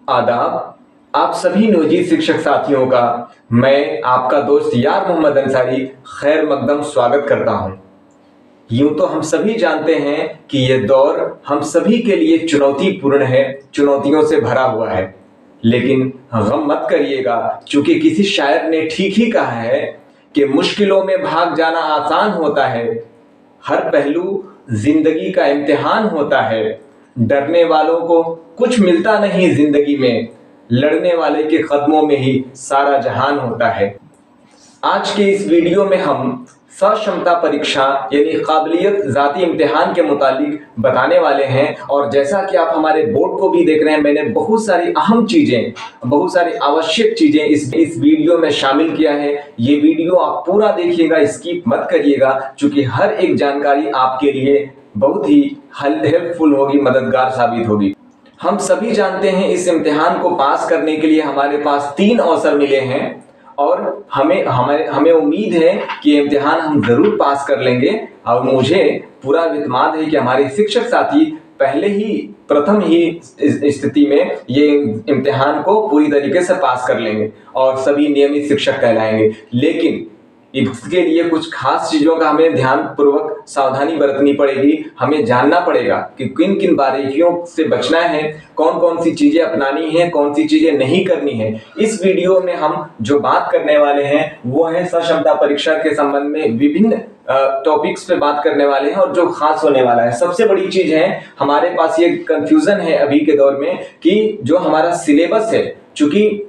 आदाब। आप सभी नियोजित शिक्षक साथियों का मैं आपका दोस्त यार मोहम्मद अंसारी खैर मकदम स्वागत करता हूं। यूं तो हम सभी जानते हैं कि यह दौर हम सभी के लिए चुनौतीपूर्ण है, चुनौतियों से भरा हुआ है। लेकिन गम मत करिएगा, क्योंकि किसी शायर ने ठीक ही कहा है कि मुश्किलों में भाग जाना आसान होता है, हर पहलू जिंदगी का इम्तिहान होता है। डरने वालों को कुछ मिलता नहीं जिंदगी में, लड़ने वाले के कदमों में ही सारा जहान होता है। आज के इस वीडियो में हम सक्षमता परीक्षा यानी काबिलियत जाती इम्तिहान के मुतालिक बताने वाले हैं। और जैसा कि आप हमारे बोर्ड को भी देख रहे हैं, मैंने बहुत सारी अहम चीजें, बहुत सारी आवश्यक चीजें इस वीडियो में शामिल किया है। ये वीडियो आप पूरा देखिएगा, स्किप मत करिएगा, क्योंकि हर एक जानकारी आपके लिए बहुत ही हेल्पफुल होगी, मददगार साबित होगी। हम सभी जानते हैं इस इम्तिहान को पास करने के लिए हमारे पास 3 अवसर मिले हैं और हमें उम्मीद है कि इम्तिहान हम जरूर पास कर लेंगे। और मुझे पूरा इत्मीनान है कि हमारे शिक्षक साथी पहले ही प्रथम ही स्थिति में ये इम्तिहान को पूरी तरीके से पास कर लेंगे और सभी नियमित शिक्षक कहलाएंगे। लेकिन इसके लिए कुछ खास चीजों का हमें ध्यान पूर्वक सावधानी बरतनी पड़ेगी। हमें जानना पड़ेगा कि किन किन बारीकियों से बचना है, कौन कौन सी चीजें अपनानी है, कौन सी चीजें नहीं करनी है। इस वीडियो में हम जो बात करने वाले हैं वो है सक्षमता परीक्षा के संबंध में विभिन्न टॉपिक्स पे बात करने वाले हैं। और जो खास होने वाला है, सबसे बड़ी चीज है, हमारे पास ये कंफ्यूजन है अभी के दौर में कि जो हमारा सिलेबस है, चूंकि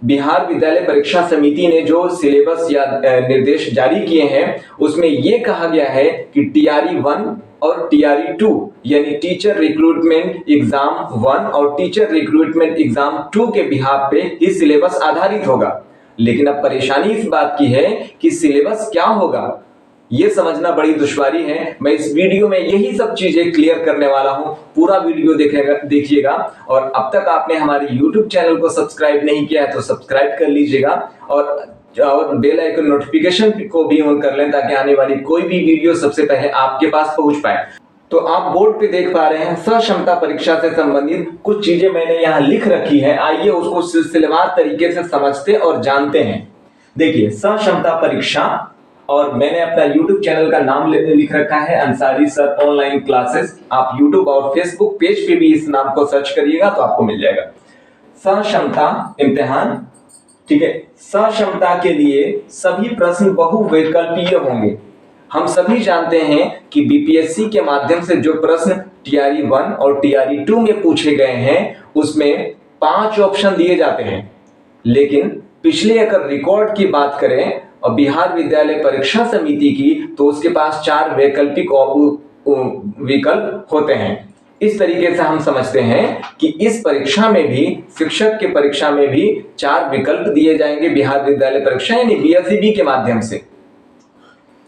बिहार विद्यालय परीक्षा समिति ने जो सिलेबस या निर्देश जारी किए हैं उसमें यह कहा गया है कि टीआरई 1 और टीआरई 2 यानी टीचर रिक्रूटमेंट एग्जाम 1 और टीचर रिक्रूटमेंट एग्जाम 2 के बिहार पे ही सिलेबस आधारित होगा। लेकिन अब परेशानी इस बात की है कि सिलेबस क्या होगा, ये समझना बड़ी दुश्वारी है। मैं इस वीडियो में यही सब चीजें क्लियर करने वाला हूं। पूरा वीडियो देखिएगा। और अब तक आपने हमारे YouTube चैनल को सब्सक्राइब नहीं किया है तो सब्सक्राइब कर लीजिएगा और बेल आइकन नोटिफिकेशन को भी ऑन कर लें, ताकि आने वाली कोई भी वीडियो सबसे पहले आपके पास पहुंच पाए। तो आप बोर्ड पे देख पा रहे हैं सक्षमता परीक्षा से संबंधित कुछ चीजें मैंने यहाँ लिख रखी है। आइए उसको सिलसिलेवार तरीके से समझते और जानते हैं। देखिए, सक्षमता परीक्षा, और मैंने अपना YouTube चैनल का नाम लिख रखा है अंसारी सर ऑनलाइन क्लासेस। आप YouTube और Facebook पेज पे भी इस नाम को सर्च करिएगा तो आपको मिल जाएगा। सक्षमता इम्तिहान, ठीक है। सक्षमता के लिए सभी प्रश्न बहुविकल्पीय होंगे। हम सभी जानते हैं कि बीपीएससी के माध्यम से जो प्रश्न टीआरई 1 और टीआरई 2 में पूछे गए हैं उसमें 5 ऑप्शन दिए जाते हैं। लेकिन पिछले अगर रिकॉर्ड की बात करें और बिहार विद्यालय परीक्षा समिति की, तो उसके पास 4 वैकल्पिक विकल्प होते हैं। इस तरीके से हम समझते हैं कि इस परीक्षा में भी, शिक्षक के परीक्षा में भी 4 विकल्प दिए जाएंगे बिहार विद्यालय परीक्षा यानी बीएसईबी के माध्यम से।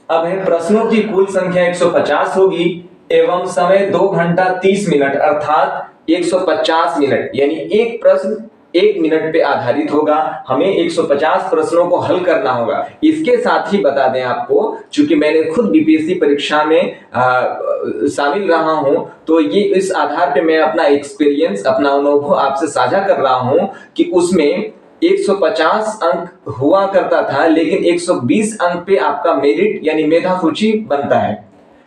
अब है प्रश्नों की कुल संख्या 150 होगी एवं समय 2 घंटा 30 मिनट अर्थात 150 मिनट, यानी एक प्रश्न 1 मिनट पे आधारित होगा। हमें 150 प्रश्नों को हल करना होगा। इसके साथ ही बता दें आपको, चूंकि मैंने खुद बीपीएससी परीक्षा में शामिल रहा हूं, तो ये इस आधार पे मैं अपना एक्सपीरियंस, अपना अनुभव आपसे साझा कर रहा हूं कि उसमें 150 अंक हुआ करता था, लेकिन 120 अंक पे आपका मेरिट यानी मेधा सूची बनता है।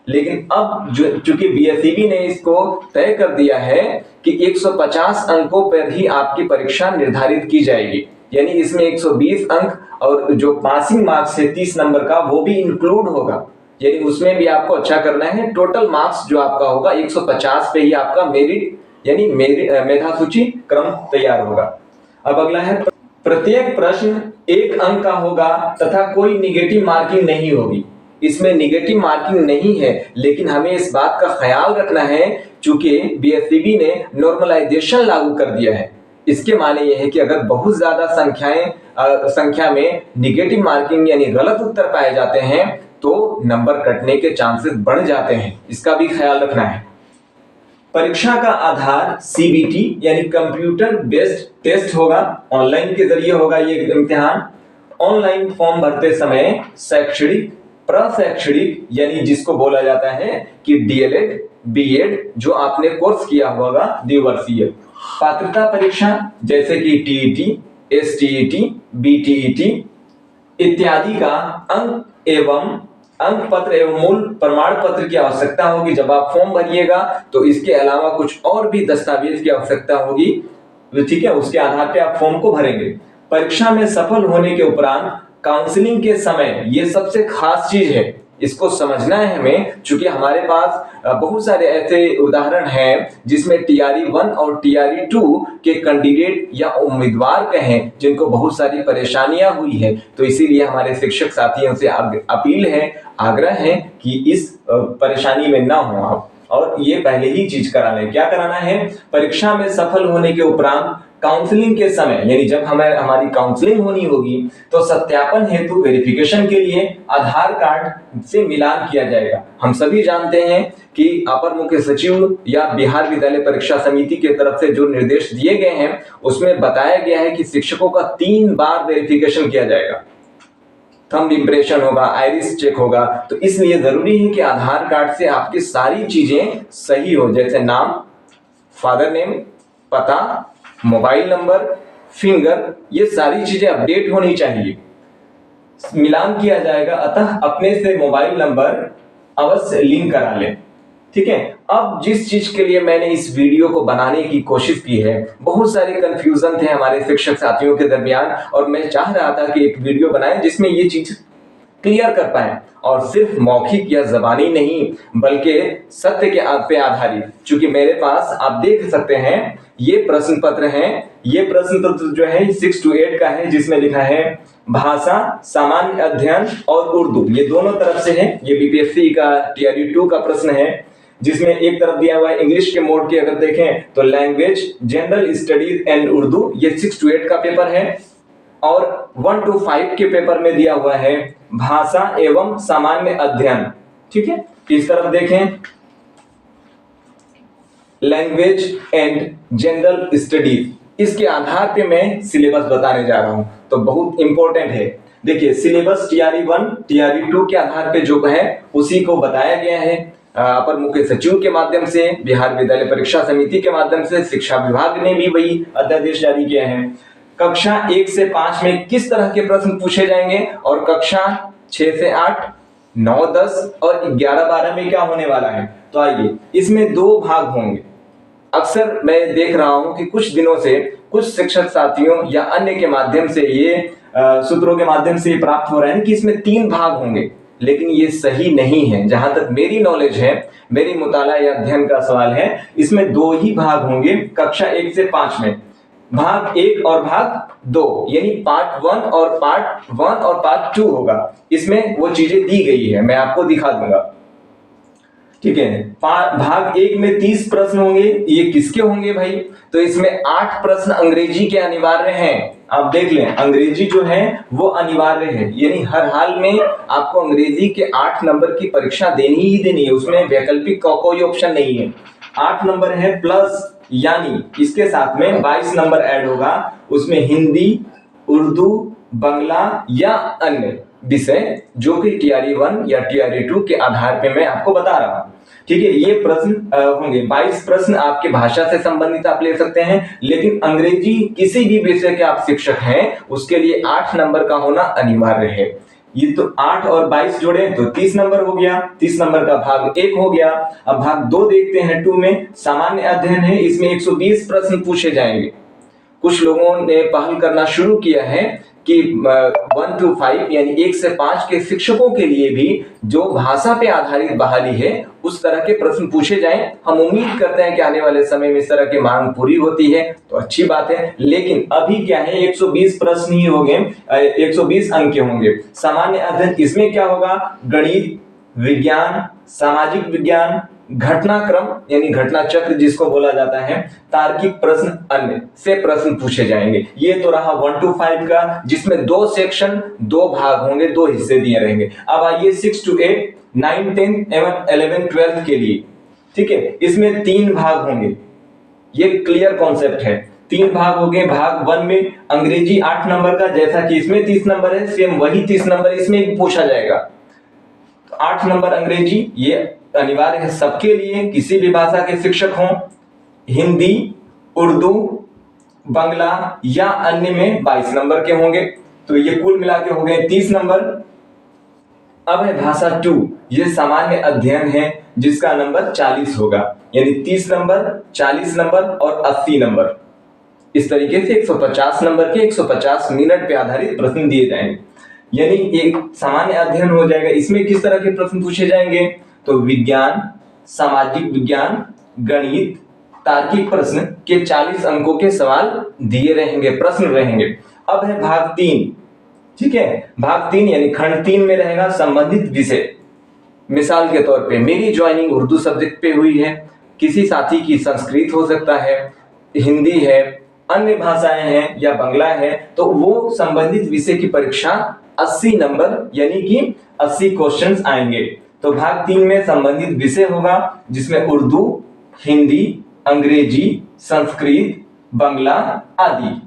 लेकिन अब चूंकि बीएसईबी ने इसको तय कर दिया है कि 150 अंकों पर ही आपकी परीक्षा निर्धारित की जाएगी, यानी इसमें 120 अंक और जो पासिंग मार्क्स है 30 नंबर का वो भी इंक्लूड होगा, यानी उसमें भी आपको अच्छा करना है। टोटल मार्क्स जो आपका होगा 150 पे ही आपका मेरिट यानी मेधा सूची क्रम तैयार होगा। अब अगला है, प्रत्येक प्रश्न 1 अंक का होगा तथा कोई निगेटिव मार्किंग नहीं होगी। इसमें निगेटिव मार्किंग नहीं है, लेकिन हमें इस बात का ख्याल रखना है, चूंकि बीएसईबी ने नॉर्मलाइजेशन लागू कर दिया है। इसके माने यह है कि अगर बहुत ज्यादा संख्या में निगेटिव मार्किंग यानी गलत उत्तर पाए जाते हैं तो नंबर कटने के चांसेस बढ़ जाते हैं। इसका भी ख्याल रखना है। परीक्षा का आधार सीबीटी यानी कंप्यूटर बेस्ड टेस्ट होगा, ऑनलाइन के जरिए होगा ये इम्तिहान। ऑनलाइन फॉर्म भरते समय शैक्षणिक, प्रशैक्षणिक यानी जिसको बोला जाता है कि डीएलएड, बीएड जो आपने कोर्स किया होगा द्विवर्षीय, पात्रता परीक्षा जैसे कि टीईटी, एसटीईटी, बीटीईटी इत्यादि का अंक पत्र एवं मूल प्रमाण पत्र की आवश्यकता होगी। जब आप फॉर्म भरिएगा तो इसके अलावा कुछ और भी दस्तावेज की आवश्यकता होगी, ठीक है, उसके आधार पे आप फॉर्म को भरेंगे। परीक्षा में सफल होने के उपरांत काउंसलिंग के समय, ये सबसे खास चीज है, इसको समझना है हमें, क्योंकि हमारे पास बहुत सारे ऐसे उदाहरण हैं जिसमें टीआरई 1 और टीआरई 2 के कैंडिडेट या उम्मीदवार कहें जिनको बहुत सारी परेशानियां हुई है। तो इसीलिए हमारे शिक्षक साथियों से अपील है, आग्रह है कि इस परेशानी में ना हो आप, और ये पहले ही चीज कराना है। क्या कराना है? परीक्षा में सफल होने के उपरांत काउंसलिंग के समय, यानी जब हमारी काउंसलिंग होनी होगी तो सत्यापन हेतु वेरिफिकेशन के लिए आधार कार्ड से मिलान किया जाएगा। हम सभी जानते हैं कि अपर मुख्य सचिव या बिहार विद्यालय परीक्षा समिति की तरफ से जो निर्देश दिए गए हैं उसमें बताया गया है कि शिक्षकों का 3 बार वेरिफिकेशन किया जाएगा। थंब इंप्रेशन होगा, आइरिस चेक होगा। तो इसलिए जरूरी है कि आधार कार्ड से आपकी सारी चीजें सही हो, जैसे नाम, फादर नेम, पता, मोबाइल नंबर, फिंगर, ये सारी चीजें अपडेट होनी चाहिए। मिलान किया जाएगा, अतः अपने से मोबाइल नंबर अवश्य लिंक करा लें। ठीक है। अब जिस चीज के लिए मैंने इस वीडियो को बनाने की कोशिश की है, बहुत सारे कंफ्यूजन थे हमारे शिक्षक साथियों के दरमियान, और मैं चाह रहा था कि एक वीडियो बनाएं जिसमें ये चीज क्लियर कर पाए, और सिर्फ मौखिक या जबानी नहीं बल्कि सत्य के पे आधारित। क्योंकि मेरे पास आप देख सकते हैं ये प्रश्न पत्र है, ये प्रश्न पत्र जो है 6 to 8 का है, जिसमें लिखा है भाषा, सामान्य अध्ययन और उर्दू, ये दोनों तरफ से है। ये बीपीएससी का टीआरई 2 का प्रश्न है, जिसमें एक तरफ दिया हुआ है इंग्लिश के मोड की अगर देखें तो language, general studies and Urdu, ये 6 to 8 का पेपर है। और 1 to 5 के पेपर में दिया हुआ है भाषा एवं सामान्य अध्ययन। ठीक है, इस तरफ देखें लैंग्वेज एंड जनरल स्टडीज। इसके आधार पे मैं सिलेबस बताने जा रहा हूं, तो बहुत इंपॉर्टेंट है। देखिए सिलेबस टीआरई 1 टीआरई 2 के आधार पे जो है उसी को बताया गया है अपर मुख्य सचिव के माध्यम से, बिहार विद्यालय परीक्षा समिति के माध्यम से, शिक्षा विभाग ने भी वही अध्यादेश जारी किया है। कक्षा 1 से 5 में किस तरह के प्रश्न पूछे जाएंगे, और कक्षा 6 से 8, 9, 10 और 11, 12 में क्या होने वाला है। तो आइए, इसमें 2 भाग होंगे। अक्सर मैं देख रहा हूं कि कुछ दिनों से कुछ शिक्षक साथियों या अन्य के माध्यम से ये सूत्रों के माध्यम से प्राप्त हो रहा है कि इसमें 3 भाग होंगे, लेकिन ये सही नहीं है। जहां तक मेरी नॉलेज है, मेरी मुताला या अध्ययन का सवाल है, इसमें 2 ही भाग होंगे कक्षा 1 से 5 में। भाग 1 और भाग 2, यानी पार्ट 1 और पार्ट 2 होगा। इसमें वो चीजें दी गई है, मैं आपको दिखा दूंगा। ठीक है, भाग 1 में 30 प्रश्न होंगे। ये किसके होंगे भाई? तो इसमें 8 प्रश्न अंग्रेजी के अनिवार्य हैं। आप देख लें, अंग्रेजी जो है वो अनिवार्य है, यानी हर हाल में आपको अंग्रेजी के 8 नंबर की परीक्षा देनी ही देनी है, उसमें वैकल्पिक का कोई ऑप्शन नहीं है। 8 नंबर है प्लस, यानी इसके साथ में 22 नंबर ऐड होगा, उसमें हिंदी, उर्दू, बांग्ला या अन्य विषय, जो कि टीआरई 1 या टीआरई 2 के आधार पे मैं आपको बता रहा हूं। ठीक है, ये प्रश्न होंगे। 22 प्रश्न आपके भाषा से संबंधित आप ले सकते हैं, लेकिन अंग्रेजी किसी भी विषय के आप शिक्षक हैं उसके लिए 8 नंबर का होना अनिवार्य है। ये तो 8 और 22 जोड़े तो 30 नंबर हो गया। 30 नंबर का भाग 1 हो गया। अब भाग 2 देखते हैं। 2 में सामान्य अध्ययन है, इसमें 120 प्रश्न पूछे जाएंगे। कुछ लोगों ने पहल करना शुरू किया है कि 1 to 5 यानी 1 से 5 के शिक्षकों के लिए भी जो भाषा पे आधारित बहाली है उस तरह के प्रश्न पूछे जाएं। हम उम्मीद करते हैं कि आने वाले समय में इस तरह की मांग पूरी होती है तो अच्छी बात है, लेकिन अभी क्या है 120 प्रश्न ही होंगे, 120 अंक के होंगे। सामान्य अध्ययन, इसमें क्या होगा? गणित, विज्ञान, सामाजिक विज्ञान, घटनाक्रम यानी घटना चक्र जिसको बोला जाता है, तार्किक प्रश्न, अन्य से प्रश्न पूछे जाएंगे। ये तो रहा 1 to 5 का, जिसमें 2 सेक्शन, 2 भाग होंगे, 2 हिस्से दिए रहेंगे। अब आइए 6 to 8, 9, 10 एवं 11, 12 के लिए। ठीक है, इसमें 3 भाग होंगे। ये क्लियर कॉन्सेप्ट है। 3 भाग हो गए। भाग 1 में अंग्रेजी 8 नंबर का, जैसा कि इसमें 30 नंबर है, सेम वही 30 नंबर इसमें भी पूछा जाएगा। तो 8 नंबर अंग्रेजी, ये अनिवार्य है सबके लिए, किसी भी भाषा के शिक्षक हों। हिंदी, उर्दू, बांग्ला या अन्य में 22 नंबर के होंगे। तो ये कुल मिला के हो गए 30 नंबर। अब है भाषा 2, ये सामान्य अध्ययन है जिसका नंबर 40 होगा, यानी 30 नंबर, 40 नंबर और 80 नंबर। इस तरीके से 150 नंबर के 150 मिनट पे आधारित प्रश्न दिए जाएंगे, यानी एक सामान्य अध्ययन हो जाएगा। इसमें किस तरह के प्रश्न पूछे जाएंगे? तो विज्ञान, सामाजिक विज्ञान, गणित, तार्किक प्रश्न के 40 अंकों के सवाल दिए रहेंगे, प्रश्न रहेंगे। अब है भाग 3, ठीक है। भाग 3 यानी खंड 3 में रहेगा संबंधित विषय। मिसाल के तौर पे मेरी ज्वाइनिंग उर्दू सब्जेक्ट पे हुई है, किसी साथी की संस्कृत हो सकता है, हिंदी है, अन्य भाषाएं हैं या बांग्ला है, तो वो संबंधित विषय की परीक्षा 80 नंबर यानी कि 80 क्वेश्चंस आएंगे। तो भाग 3 में संबंधित विषय होगा जिसमें उर्दू, हिंदी, अंग्रेजी, संस्कृत, बांग्ला आदि,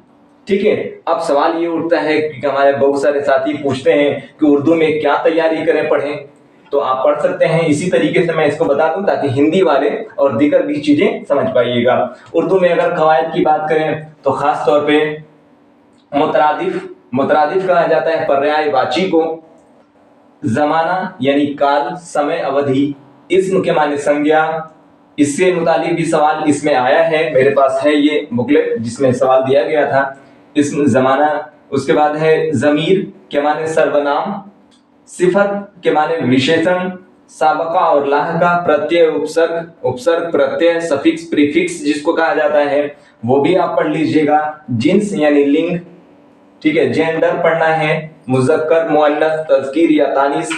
ठीक है। अब सवाल ये उठता है कि हमारे बहुत सारे साथी पूछते हैं कि उर्दू में क्या तैयारी करें, पढ़ें। तो आप पढ़ सकते हैं इसी तरीके से मैं इसको बता दूं ताकि हिंदी वाले और दीगर भी चीजें समझ पाइएगा। उर्दू में अगर कवायद की बात करें तो खास तौर पे मुतरादिफ कहा जाता है पर्यायवाची को, जमाना यानी काल, समय, अवधि, इस्म के माने संज्ञा, इससे मुतालिक भी सवाल इसमें आया है, मेरे पास है ये बुकलेट जिसमें सवाल दिया गया था, इस्म, जमाना। उसके बाद है जमीर के माने सर्वनाम, सिफत के माने विशेषण, साबका और लाहका, प्रत्यय, उपसर्ग, प्रत्यय, सफिक्स, प्रीफिक्स जिसको कहा जाता है वो भी आप पढ़ लीजिएगा। जिन्स यानी लिंग, ठीक है। जेंडर पढ़ना है, मुजक्कर, मुअन्नस, तज़कीर या तानीस।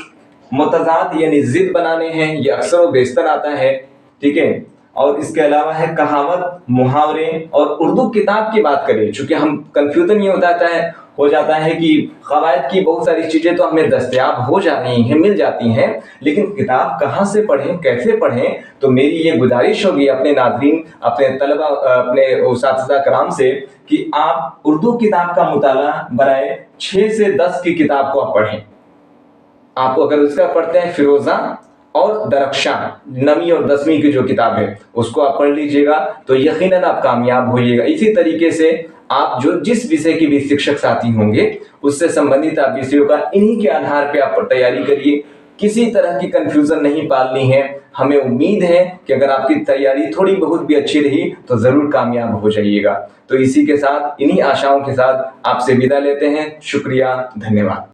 मुतज़ाद यानी जिद बनाने हैं, ये अक्सर व बेशतर आता है, ठीक है। और इसके अलावा है कहावत, मुहावरे। और उर्दू किताब की बात करें, चूंकि हम कंफ्यूजन ये हो जाता है कि कवायद की बहुत सारी चीजें तो हमें दस्तयाब हो जा रही हैं, मिल जाती हैं, लेकिन किताब कहाँ से पढ़ें, कैसे पढ़ें। तो मेरी ये गुजारिश होगी अपने नाज़रीन, अपने तलबा, अपने उस्ताद कराम से कि आप उर्दू किताब का मुताला बराए 6 से 10 की किताब को आप पढ़ें। आप अगर उसका पढ़ते हैं फिरोजा और दरख्शा, 9वीं और 10वीं की जो किताब है उसको आप पढ़ लीजिएगा तो यकीनन आप कामयाब होइएगा। इसी तरीके से आप जो जिस विषय के भी शिक्षक साथी होंगे उससे संबंधित आप विषयों का इन्हीं के आधार पे आप तैयारी करिए। किसी तरह की कंफ्यूजन नहीं पालनी है। हमें उम्मीद है कि अगर आपकी तैयारी थोड़ी बहुत भी अच्छी रही तो जरूर कामयाब हो जाइएगा। तो इसी के साथ, इन्हीं आशाओं के साथ आपसे विदा लेते हैं। शुक्रिया, धन्यवाद।